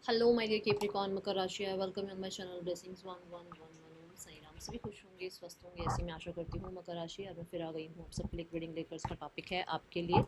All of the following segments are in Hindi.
हेलो माय डियर कैप्रिकॉर्न मकर राशि, welcome on my channel blessings 1111 Sai Ram. सभी खुश होंगे, स्वस्थ होंगे, ऐसी मैं आशा करती हूँ। मकर राशि, और मैं फिर आ गई हूँ आप सबके लिए रीडिंग लेकर। इसका टॉपिक है आपके लिए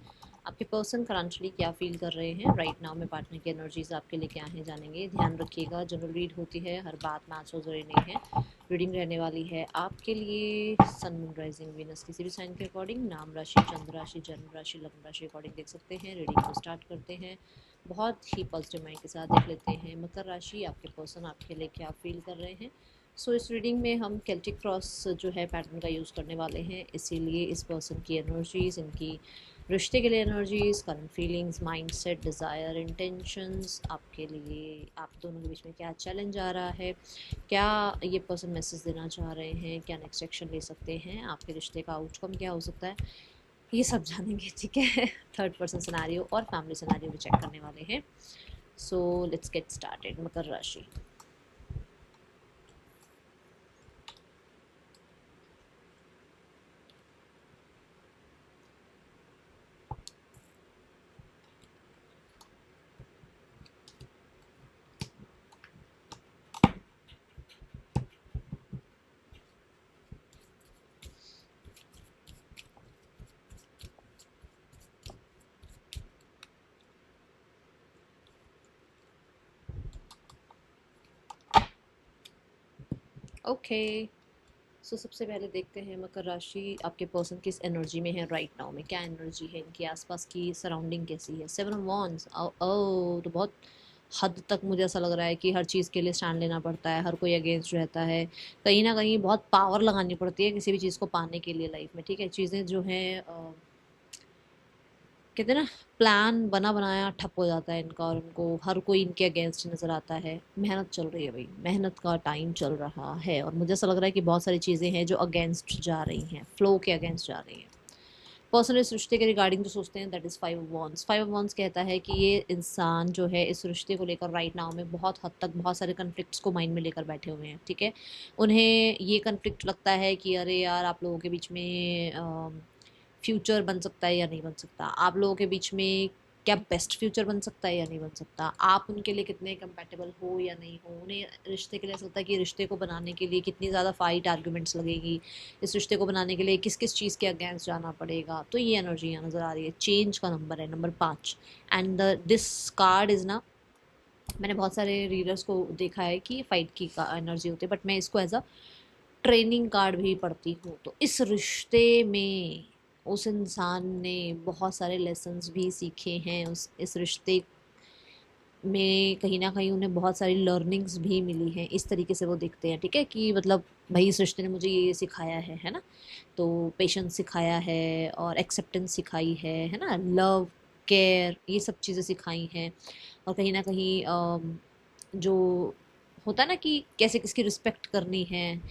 आपके पर्सन करंटली क्या फील कर रहे हैं राइट नाउ में। पार्टनर की एनर्जीज आपके लिए क्या है जानेंगे। ध्यान रखिएगा, जनरल रीड होती है, हर बात मैच हो जरूरी नहीं है। रीडिंग रहने वाली है आपके लिए सन मून राइजिंग वीनस किसी भी साइन के अकॉर्डिंग, नाम राशि, चंद्र राशि, जन्म राशि, लग्न राशि अकॉर्डिंग देख सकते हैं। रीडिंग को स्टार्ट करते हैं। बहुत ही पॉजिटिव माइंड के साथ देख लेते हैं मकर राशि आपके पर्सन आपके लिए क्या फील कर रहे हैं। इस रीडिंग में हम केल्टिक क्रॉस जो है पैटर्न का यूज़ करने वाले हैं, इसीलिए इस पर्सन की एनर्जीज, इनकी रिश्ते के लिए energies, current feelings, mindset, desire, intentions आपके लिए, आप दोनों के बीच में क्या चैलेंज आ रहा है, क्या ये पर्सन मैसेज देना चाह रहे हैं, क्या नेक्स्ट एक्शन ले सकते हैं, आपके रिश्ते का आउटकम क्या हो सकता है, ये सब जानेंगे। ठीक है। थर्ड पर्सन सिनेरियो और फैमिली सिनेरियो भी चेक करने वाले हैं। So let's get started. मकर राशि, ओके। सबसे पहले देखते हैं मकर राशि आपके पर्सन किस एनर्जी में है राइट नाउ में। क्या एनर्जी है इनके आसपास की, सराउंडिंग कैसी है। सेवन ऑफ वॉन्ड्स, ओ तो बहुत हद तक मुझे ऐसा लग रहा है कि हर चीज़ के लिए स्टैंड लेना पड़ता है, हर कोई अगेंस्ट रहता है, कहीं ना कहीं बहुत पावर लगानी पड़ती है किसी भी चीज़ को पाने के लिए लाइफ में। ठीक है, चीज़ें जो हैं कहते हैं ना, प्लान बना बनाया ठप हो जाता है इनका, और इनको हर कोई इनके अगेंस्ट नज़र आता है। मेहनत चल रही है भाई, मेहनत का टाइम चल रहा है, और मुझे ऐसा लग रहा है कि बहुत सारी चीज़ें हैं जो अगेंस्ट जा रही हैं, फ्लो के अगेंस्ट जा रही हैं। पर्सनल इस रिश्ते के रिगार्डिंग जो सोचते हैं, that is five of wands. Five of wands कहता है कि ये इंसान जो है इस रिश्ते को लेकर राइट नाउ में बहुत हद तक बहुत सारे कन्फ्लिक्ट्स को माइंड में लेकर बैठे हुए हैं। ठीक है, उन्हें ये कन्फ्लिक्ट लगता है कि अरे यार, आप लोगों के बीच में फ्यूचर बन सकता है या नहीं बन सकता, आप लोगों के बीच में क्या बेस्ट फ्यूचर बन सकता है या नहीं बन सकता, आप उनके लिए कितने कंपेटेबल हो या नहीं हो। उन्हें रिश्ते के लिए ऐसा लगता है कि रिश्ते को बनाने के लिए कितनी ज़्यादा फाइट आर्ग्यूमेंट्स लगेगी, इस रिश्ते को बनाने के लिए किस किस चीज़ के अगेंस्ट जाना पड़ेगा। तो ये एनर्जी यहाँ नज़र आ रही है। चेंज का नंबर है, number 5। And this card is ना, मैंने बहुत सारे रीडर्स को देखा है कि फाइट की एनर्जी होती है, बट मैं इसको एज अ ट्रेनिंग कार्ड भी पढ़ती हूँ। तो इस रिश्ते में उस इंसान ने बहुत सारे लेसन्स भी सीखे हैं, उस इस रिश्ते में कहीं ना कहीं उन्हें बहुत सारी लर्निंग्स भी मिली हैं। इस तरीके से वो देखते हैं। ठीक है, कि मतलब भाई इस रिश्ते ने मुझे ये सिखाया है ना। तो पेशेंस सिखाया है, और एक्सेप्टेंस सिखाई है ना, लव, केयर, ये सब चीज़ें सिखाई हैं। और कहीं ना कहीं जो होता है ना कि कैसे किसकी रिस्पेक्ट करनी है,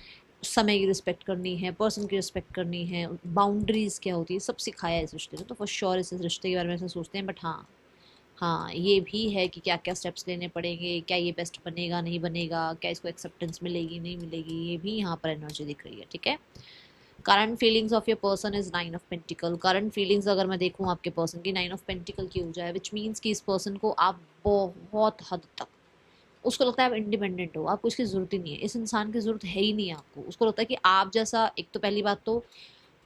समय की रिस्पेक्ट करनी है, पर्सन की रिस्पेक्ट करनी है, बाउंड्रीज क्या होती है, सब सिखाया है इस रिश्ते ने। तो फॉर श्योर इस रिश्ते के बारे में ऐसा सोचते हैं। बट हाँ, हाँ ये भी है कि क्या क्या स्टेप्स लेने पड़ेंगे, क्या ये बेस्ट बनेगा नहीं बनेगा, क्या इसको एक्सेप्टेंस मिलेगी नहीं मिलेगी, ये भी यहाँ पर एनर्जी दिख रही है। ठीक है, current feelings of your person is 9 of pentacle. Current feelings अगर मैं देखूँ आपके पर्सन की, 9 ऑफ पेंटिकल की ऊर्जा है, विच मीन्स कि इस पर्सन को आप बहुत हद तक, उसको लगता है आप इंडिपेंडेंट हो, आपको इसकी ज़रूरत ही नहीं है, इस इंसान की ज़रूरत है ही नहीं है आपको। उसको लगता है कि आप जैसा, एक तो पहली बात तो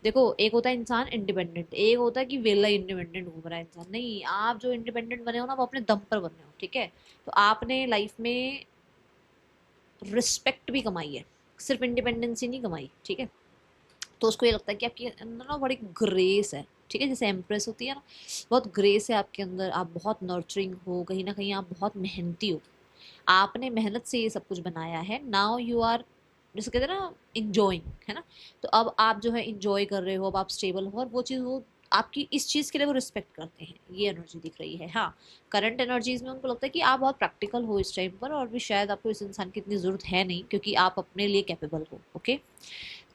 देखो, एक होता है इंसान इंडिपेंडेंट, एक होता है कि वेला इंडिपेंडेंट घूम रहा है इंसान। नहीं, आप जो इंडिपेंडेंट बने हो ना, वो अपने दम पर बने हो। ठीक है, तो आपने लाइफ में रिस्पेक्ट भी कमाई है, सिर्फ इंडिपेंडेंसी नहीं कमाई। ठीक है, तो उसको ये लगता है कि आपके अंदर ना बड़ी ग्रेस है। ठीक है, जैसे एम्प्रेस होती है ना, बहुत ग्रेस है आपके अंदर, आप बहुत नर्चरिंग हो, कहीं ना कहीं आप बहुत मेहनती हो, आपने मेहनत से ये सब कुछ बनाया है। नाउ यू आर, जैसे कहते हैं ना, इंजॉइंग, है ना। तो अब आप जो है इंजॉय कर रहे हो, अब आप स्टेबल हो, और वो चीज़, वो आपकी इस चीज़ के लिए वो रिस्पेक्ट करते हैं। ये एनर्जी दिख रही है। हाँ, करंट एनर्जीज में उनको लगता है कि आप बहुत प्रैक्टिकल हो इस टाइम पर, और भी शायद आपको इस इंसान की इतनी ज़रूरत है नहीं, क्योंकि आप अपने लिए कैपेबल हो। Okay,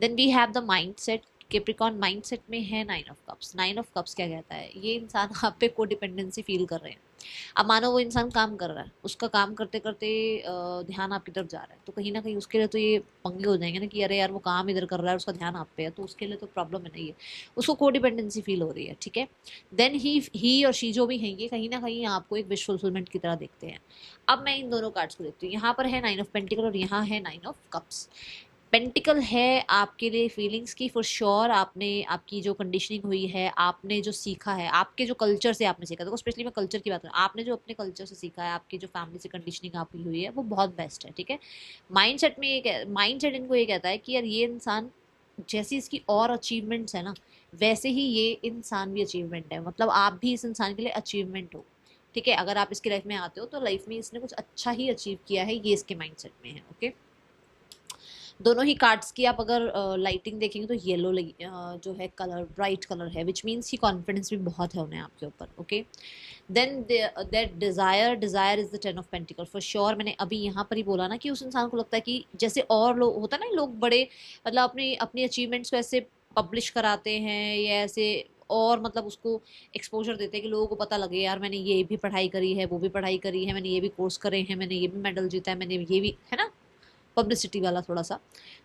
then we have the mindset. Capricorn mindset में है 9 ऑफ कप्स। 9 ऑफ कप्स क्या कहता है, ये इंसान आप पे को डिपेंडेंसी फील कर रहे हैं। अब मानो वो इंसान काम कर रहा है, उसका काम करते करते ध्यान आपकी तरफ जा रहा है, तो कहीं ना कहीं उसके लिए तो ये पंगे हो जाएंगे ना कि अरे यार वो काम इधर कर रहा है, उसका ध्यान आप पे है, तो उसके लिए तो प्रॉब्लम है ना ये, उसको कोडिपेंडेंसी फील हो रही है, ठीक है। देन ही और शी जो भी हैं ये कहीं ना कहीं आपको एक विश फुलफिलमेंट की तरह देखते हैं। अब मैं इन दोनों कार्ड्स को देखती हूँ, यहाँ पर है 9 ऑफ पेंटिकल और यहाँ है 9 ऑफ कप्स। पेंटिकल है आपके लिए फीलिंग्स की फॉर श्योर, आपने आपकी जो कंडीशनिंग हुई है, आपने जो सीखा है, आपके जो कल्चर से आपने सीखा, देखो स्पेशली मैं कल्चर की बात करूँ, आपने जो अपने कल्चर से सीखा है, आपकी जो फैमिली से कंडीशनिंग आपकी हुई है वो बहुत बेस्ट है, ठीक है। माइंडसेट में ये माइंडसेट इनको ये कहता है कि यार ये इंसान जैसी इसकी और अचीवमेंट्स है ना, वैसे ही ये इंसान भी अचीवमेंट है, मतलब आप भी इस इंसान के लिए अचीवमेंट हो, ठीक है। अगर आप इसकी लाइफ में आते हो तो लाइफ में इसने कुछ अच्छा ही अचीव किया है, ये इसके माइंडसेट में है, ओके। दोनों ही कार्ड्स की आप अगर लाइटिंग देखेंगे तो येलो जो है कलर ब्राइट कलर है, विच मीन्स ही कॉन्फिडेंस भी बहुत है उन्हें आपके ऊपर, okay. Then that desire is the 10 of pentacles for sure. मैंने अभी यहाँ पर ही बोला ना कि उस इंसान को लगता है कि जैसे और लोग होता है ना, लोग बड़े मतलब अपनी अपनी अचीवमेंट्स को ऐसे पब्लिश कराते हैं या ऐसे, और मतलब उसको एक्सपोजर देते हैं कि लोगों को पता लगे यार मैंने ये भी पढ़ाई करी है, वो भी पढ़ाई करी है, मैंने ये भी कोर्स करे हैं, मैंने ये भी मेडल जीता है, मैंने ये भी, है ना, पब्लिसिटी वाला थोड़ा सा।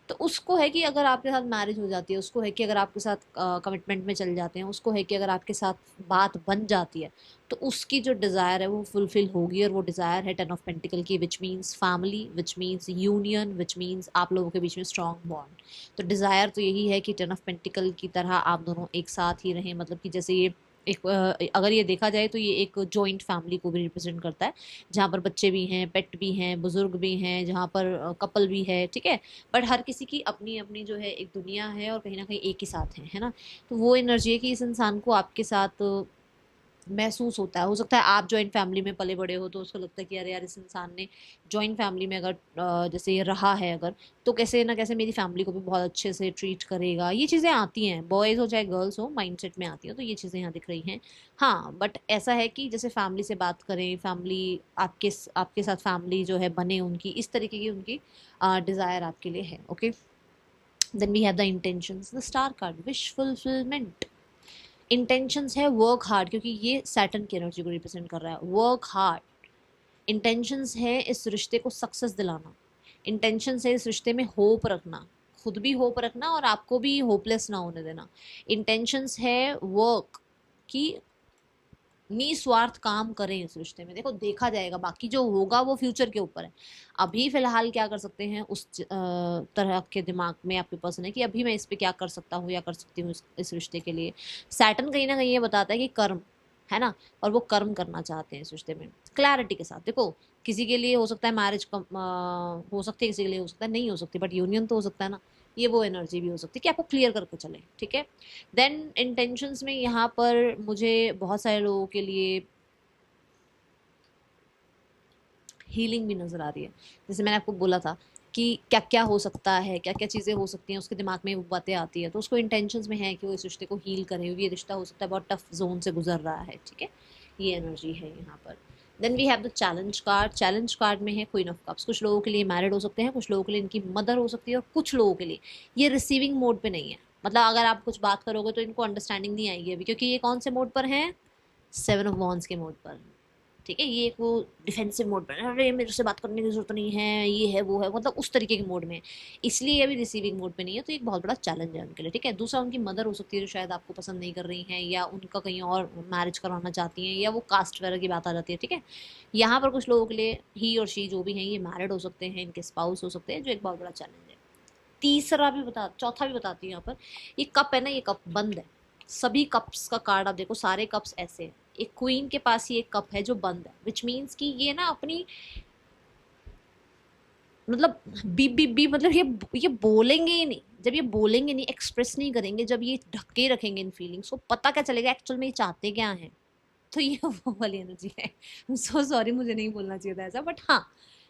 तो उसको है कि अगर आपके साथ मैरिज हो जाती है, उसको है कि अगर आपके साथ कमिटमेंट में चल जाते हैं, उसको है कि अगर आपके साथ बात बन जाती है तो उसकी जो डिज़ायर है वो फुलफिल होगी, और वो डिज़ायर है 10 ऑफ पेंटिकल की, which means family, which means union, which means आप लोगों के बीच में स्ट्रॉन्ग बॉन्ड। तो डिज़ायर तो यही है कि 10 ऑफ पेंटिकल की तरह आप दोनों एक साथ ही रहें, मतलब कि जैसे ये एक अगर ये देखा जाए तो ये एक जॉइंट फैमिली को भी रिप्रेजेंट करता है, जहाँ पर बच्चे भी हैं, पेट भी हैं, बुजुर्ग भी हैं, जहाँ पर कपल भी है, ठीक है। बट हर किसी की अपनी अपनी जो है एक दुनिया है, और कहीं ना कहीं एक ही साथ है ना। तो वो एनर्जी है कि इस इंसान को आपके साथ महसूस होता है। हो सकता है आप जॉइंट फैमिली में पले बड़े हो तो उसको लगता है कि अरे यार इस इंसान ने जॉइंट फैमिली में अगर जैसे ये रहा है अगर, तो कैसे ना कैसे मेरी फैमिली को भी बहुत अच्छे से ट्रीट करेगा। ये चीज़ें आती हैं, बॉयज़ हो चाहे गर्ल्स हो, माइंडसेट में आती हैं, तो ये चीज़ें यहाँ दिख रही हैं। हाँ, बट ऐसा है कि जैसे फैमिली से बात करें, फैमिली आपके आपके साथ फैमिली जो है बने उनकी, इस तरीके की उनकी डिज़ायर आपके लिए है, okay. Then we have the intentions, the star card, wish fulfilment. Intentions है वर्क हार्ड, क्योंकि ये सैटर्न की एनर्जी को रिप्रेजेंट कर रहा है, वर्क हार्ड। इंटेंशंस है इस रिश्ते को सक्सेस दिलाना, इंटेंशंस है इस रिश्ते में होप रखना, खुद भी होप रखना और आपको भी होपलेस ना होने देना। इंटेंशंस है वर्क की, निस्वार्थ काम करें इस रिश्ते में, देखो देखा जाएगा, बाकी जो होगा वो फ्यूचर के ऊपर है। अभी फिलहाल क्या कर सकते हैं उस तरह के दिमाग में आपके पर्सन है कि अभी मैं इस पे क्या कर सकता हूँ या कर सकती हूँ इस रिश्ते के लिए। सैटर्न कहीं ना कहीं ये बताता है कि कर्म है ना, और वो कर्म करना चाहते हैं इस रिश्ते में क्लैरिटी के साथ। देखो किसी के लिए हो सकता है मैरिज हो सकती है, किसी के लिए हो सकता है नहीं हो सकती, बट यूनियन तो हो सकता है ना। ये वो एनर्जी भी हो सकती है कि आपको क्लियर करके चले, ठीक है। देन इंटेंशंस में यहाँ पर मुझे बहुत सारे लोगों के लिए हीलिंग भी नज़र आ रही है। जैसे मैंने आपको बोला था कि क्या क्या हो सकता है, क्या क्या चीज़ें हो सकती हैं, उसके दिमाग में वो बातें आती है, तो उसको इंटेंशंस में है कि वो इस रिश्ते को हील करे। ये रिश्ता हो सकता है बहुत टफ जोन से गुजर रहा है, ठीक है, ये एनर्जी है यहाँ पर। Then we have the challenge card. Challenge card में है क्वीन ऑफ कप्स। कुछ लोगों के लिए मैरिड हो सकते हैं, कुछ लोगों के लिए इनकी मदर हो सकती है, और कुछ लोगों के लिए ये रिसीविंग मोड पे नहीं है। मतलब अगर आप कुछ बात करोगे तो इनको अंडरस्टैंडिंग नहीं आएगी अभी, क्योंकि ये कौन से मोड पर हैं, 7 ऑफ वॉन्ड्स के मोड पर, ठीक है। ये एक वो डिफेंसिव मोड पर, अरे मेरे से बात करने की जरूरत नहीं है, ये है वो है, मतलब उस तरीके के मोड में है, इसलिए अभी रिसीविंग मोड पे नहीं है। तो एक बहुत बड़ा चैलेंज है उनके लिए, ठीक है। दूसरा उनकी मदर हो सकती है जो शायद आपको पसंद नहीं कर रही हैं, या उनका कहीं और मैरिज करवाना चाहती हैं, या वो कास्ट वगैरह की बात आ जाती है, ठीक है। यहाँ पर कुछ लोगों के लिए ही और शी जो भी हैं ये मैरिड हो सकते हैं, इनके स्पाउस हो सकते हैं, जो एक बहुत बड़ा चैलेंज है। तीसरा भी बता, चौथा भी बताती हूँ यहाँ पर। ये कप है ना, ये कप बंद है। सभी कप्स का कार्ड आप देखो, सारे कप्स ऐसे हैं। एक क्वीन के पास ही एक कप है जो बंद है, विच मीन्स कि ये ना अपनी मतलब बी मतलब ये बोलेंगे ही नहीं। जब ये बोलेंगे नहीं, एक्सप्रेस नहीं करेंगे, जब ये ढके रखेंगे इन फीलिंग्स को, पता क्या चलेगा एक्चुअल में ये चाहते क्या हैं। तो ये वो वाली एनर्जी है। सो सॉरी, मुझे नहीं बोलना चाहिए था ऐसा, बट हाँ,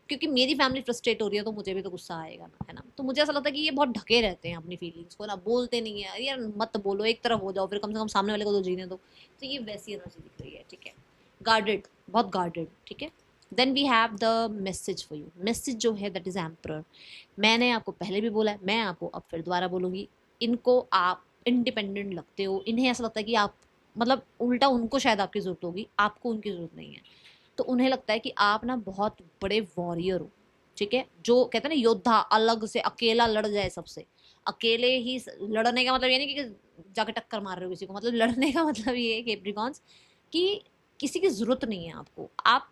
क्योंकि मेरी फैमिली फ्रस्ट्रेट हो रही है तो मुझे भी तो गुस्सा आएगा ना, है ना। तो मुझे ऐसा लगता है कि ये बहुत ढके रहते हैं अपनी फीलिंग्स को ना, बोलते नहीं है, यार मत बोलो, एक तरफ हो जाओ, फिर कम से कम सामने वाले को तो जीने दो। तो ये वैसी एनर्जी दिख रही है, ठीक है। गार्डेड, बहुत गार्डेड, ठीक है। Then we have the message for you. Message जो है दैट इज एम्परर। मैंने आपको पहले भी बोला है, मैं आपको अब फिर दोबारा बोलूंगी, इनको आप इंडिपेंडेंट लगते हो, इन्हें ऐसा लगता है कि आप मतलब उल्टा उनको शायद आपकी ज़रूरत होगी, आपको उनकी ज़रूरत नहीं है। तो उन्हें लगता है कि आप ना बहुत बड़े वॉरियर हो, ठीक है? जो कहते हैं ना योद्धा, अलग से अकेला लड़ जाए सबसे। अकेले ही लड़ने का मतलब ये नहीं कि जाके टक्कर मार रहे हो किसी को, मतलब लड़ने का मतलब ये है कैप्रिकॉन्स कि किसी की ज़रूरत नहीं है आपको। आप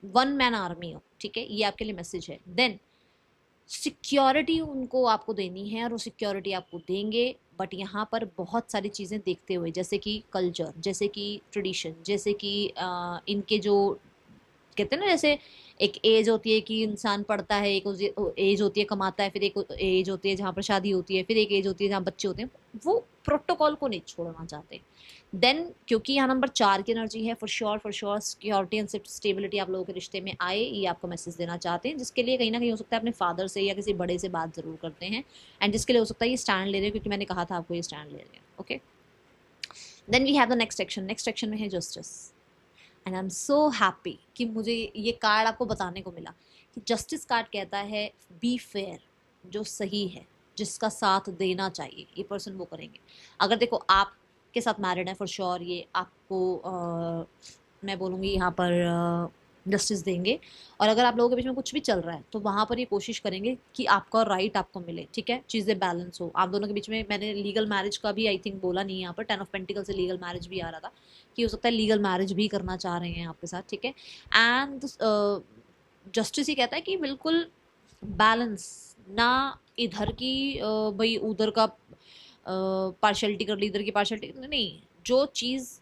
वन मैन आर्मी हो, ठीक है? ये आपके लिए मैसेज है। देन सिक्योरिटी उनको आपको देनी है और वो सिक्योरिटी आपको देंगे, बट यहाँ पर बहुत सारी चीज़ें देखते हुए, जैसे कि कल्चर, जैसे कि ट्रेडिशन, जैसे कि इनके जो कहते हैं ना, जैसे एक एज होती है कि इंसान पढ़ता है, एक एज होती है कमाता है, फिर एक एज होती है जहाँ पर शादी होती है, फिर एक एज होती है जहाँ बच्चे होते हैं। वो प्रोटोकॉल को नहीं छोड़ना चाहते। देन क्योंकि यहाँ नंबर 4 की एनर्जी है, for sure security and stability आप लोगों के रिश्ते में आए, ये आपको मैसेज देना चाहते हैं, जिसके लिए कहीं ना कहीं हो सकता है अपने फादर से या किसी बड़े से बात जरूर करते हैं, एंड जिसके लिए हो सकता है ये स्टैंड ले रहे हैं, क्योंकि मैंने कहा था आपको ये स्टैंड ले रहे हैं। Okay, then we have the next section. Next section में है justice, and I am so happy कि मुझे ये कार्ड आपको बताने को मिला कि जस्टिस कार्ड कहता है बी फेयर, जो सही है, जिसका साथ देना चाहिए, ये पर्सन वो करेंगे। अगर देखो आपके साथ मैरिड है, फॉर श्योर ये आपको मैं बोलूँगी यहाँ पर जस्टिस देंगे। और अगर आप लोगों के बीच में कुछ भी चल रहा है तो वहाँ पर ये कोशिश करेंगे कि आपका राइट आपको मिले, ठीक है? चीज़ें बैलेंस हो आप दोनों के बीच में। मैंने लीगल मैरिज का भी आई थिंक बोला नहीं, यहाँ पर 10 ऑफ पेंटिकल से लीगल मैरिज भी आ रहा था कि हो सकता है लीगल मैरिज भी करना चाह रहे हैं आपके साथ, ठीक है? एंड जस्टिस ही कहता है कि बिल्कुल बैलेंस, ना इधर की भाई उधर का पार्शलिटी कर ली, इधर की पार्शलिटी नहीं, जो चीज़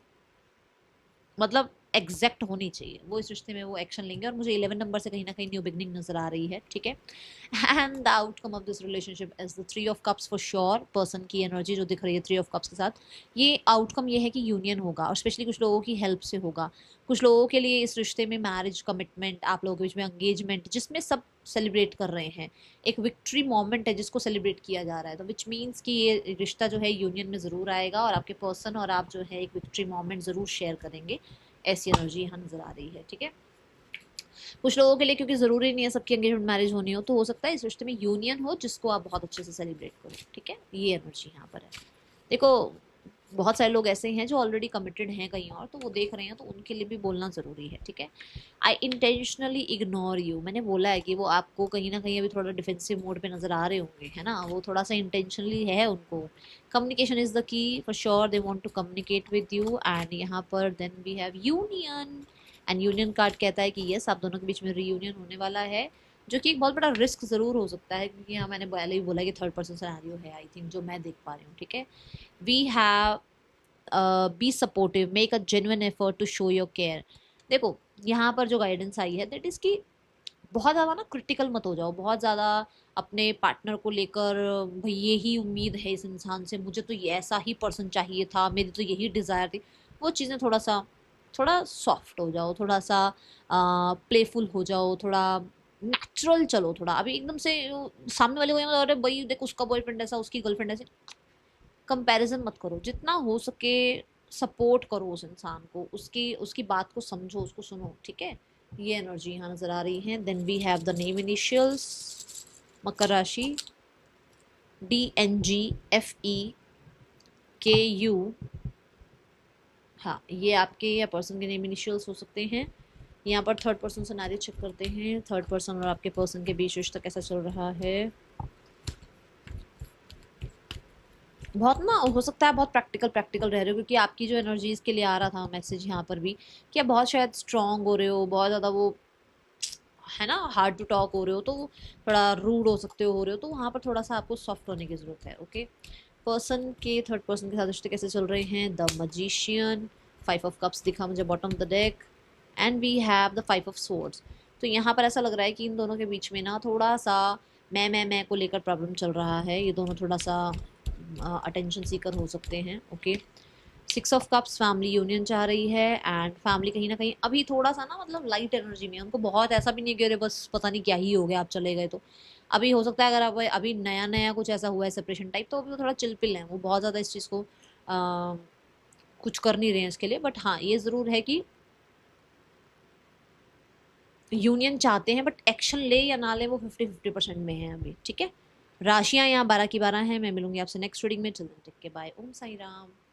मतलब एग्जैक्ट होनी चाहिए वो इस रिश्ते में वो एक्शन लेंगे। और मुझे 11 नंबर से कहीं ना कहीं न्यू बिगनिंग नजर आ रही है, ठीक है? And the outcome of this relationship is the 3 of cups for sure. Person की एनर्जी जो दिख रही है 3 ऑफ कप्स के साथ, ये आउटकम ये है कि यूनियन होगा, और स्पेशली कुछ लोगों की हेल्प से होगा। कुछ लोगों के लिए इस रिश्ते में मैरिज, कमिटमेंट, आप लोगों के बीच में एंगेजमेंट, जिसमें सब सेलिब्रेट कर रहे हैं, एक विक्ट्री मोमेंट है जिसको सेलिब्रेट किया जा रहा है। तो विच मीन्स कि ये रिश्ता जो है यूनियन में ज़रूर आएगा, और आपके पर्सन और आप जो है एक विक्ट्री मोमेंट ज़रूर शेयर करेंगे। ऐसी एनर्जी यहाँ नजर आ रही है, ठीक है? कुछ लोगों के लिए क्योंकि ज़रूरी नहीं है सबकी एंगेजमेंट मैरिज होनी हो, तो हो सकता है इस रिश्ते में यूनियन हो जिसको आप बहुत अच्छे से सेलिब्रेट करो, ठीक है? ये एनर्जी यहाँ पर है। देखो बहुत सारे लोग ऐसे हैं जो ऑलरेडी कमिटेड हैं कहीं और, तो वो देख रहे हैं, तो उनके लिए भी बोलना ज़रूरी है, ठीक है? आई इंटेंशनली इग्नोर यू, मैंने बोला है कि वो आपको कहीं ना कहीं अभी थोड़ा डिफेंसिव मोड पे नज़र आ रहे होंगे, है ना? वो थोड़ा सा इंटेंशनली है उनको। Communication is the key, for sure they want to communicate with you. And यहाँ पर then we have union, and union card कहता है कि यस आप दोनों के बीच में रीयूनियन होने वाला है, जो कि एक बहुत बड़ा रिस्क ज़रूर हो सकता है, क्योंकि यहाँ मैंने पहले ही बोला कि थर्ड पर्सन सिनेरियो है आई थिंक, जो मैं देख पा रही हूँ, ठीक है? We have be supportive, make a genuine effort to show your care. देखो यहाँ पर जो गाइडेंस आई है दैट इज़ कि बहुत ज़्यादा ना क्रिटिकल मत हो जाओ, बहुत ज़्यादा अपने पार्टनर को लेकर भाई यही उम्मीद है इस इंसान से, मुझे तो ये ऐसा ही पर्सन चाहिए था, मेरी तो यही डिज़ायर थी। वो चीज़ें थोड़ा सॉफ्ट हो जाओ, थोड़ा सा प्लेफुल हो जाओ, थोड़ा नेचुरल चलो। थोड़ा अभी एकदम से सामने वाले को ये मतलब अरे भाई देख उसका बॉयफ्रेंड ऐसा, उसकी गर्लफ्रेंड ऐसे, कंपैरिजन मत करो। जितना हो सके सपोर्ट करो उस इंसान को, उसकी उसकी बात को समझो, उसको सुनो, ठीक है? ये एनर्जी यहाँ नजर आ रही है। Then we have the name initials, मकर राशि, DNGFEKU। हाँ, ये आपके या पर्सन के नेम इनिशियल्स हो सकते हैं। यहाँ पर थर्ड पर्सन सिनेरियो चेक करते हैं, थर्ड पर्सन और आपके पर्सन के बीच रिश्ता कैसा चल रहा है। बहुत ना हो सकता है बहुत प्रैक्टिकल रह रहे हो, क्योंकि आपकी जो एनर्जीज के लिए आ रहा था मैसेज यहाँ पर भी कि आप बहुत शायद स्ट्रांग हो रहे हो, बहुत ज़्यादा वो है ना हार्ड टू टॉक हो रहे हो, तो थोड़ा रूड हो सकते हो रहे हो, तो वहाँ पर थोड़ा सा आपको सॉफ्ट होने की ज़रूरत है। ओके, पर्सन के थर्ड पर्सन के साथ रिश्ते कैसे चल रहे हैं। द मजिशियन, 5 ऑफ कप्स दिखा मुझे bottom of the deck, and we have the 5 of swords. तो यहाँ पर ऐसा लग रहा है कि इन दोनों के बीच में ना थोड़ा सा मैं को लेकर प्रॉब्लम चल रहा है। ये दोनों थोड़ा सा अटेंशन सीकर हो सकते हैं। Okay, 6 of cups family union चाह रही है, एंड फैमिली कहीं ना कहीं अभी थोड़ा सा ना मतलब लाइट एनर्जी में है। उनको बहुत ऐसा भी नहीं कि अरे बस पता नहीं क्या ही हो गया आप चले गए। तो अभी हो सकता है अगर आप अभी नया नया कुछ ऐसा हुआ है सेपरेशन टाइप, तो अभी वो थोड़ा चिलपिल है, वो बहुत ज़्यादा इस चीज़ को कुछ कर नहीं रहे हैं इसके लिए। बट हाँ ये ज़रूर है कि यूनियन चाहते हैं, बट एक्शन ले या ना ले वो 50-50% में है अभी, ठीक है? राशियाँ यहाँ 12 की 12 हैं। मैं मिलूंगी आपसे नेक्स्ट रीडिंग में। चलते टेक के बाय। ओम साई राम।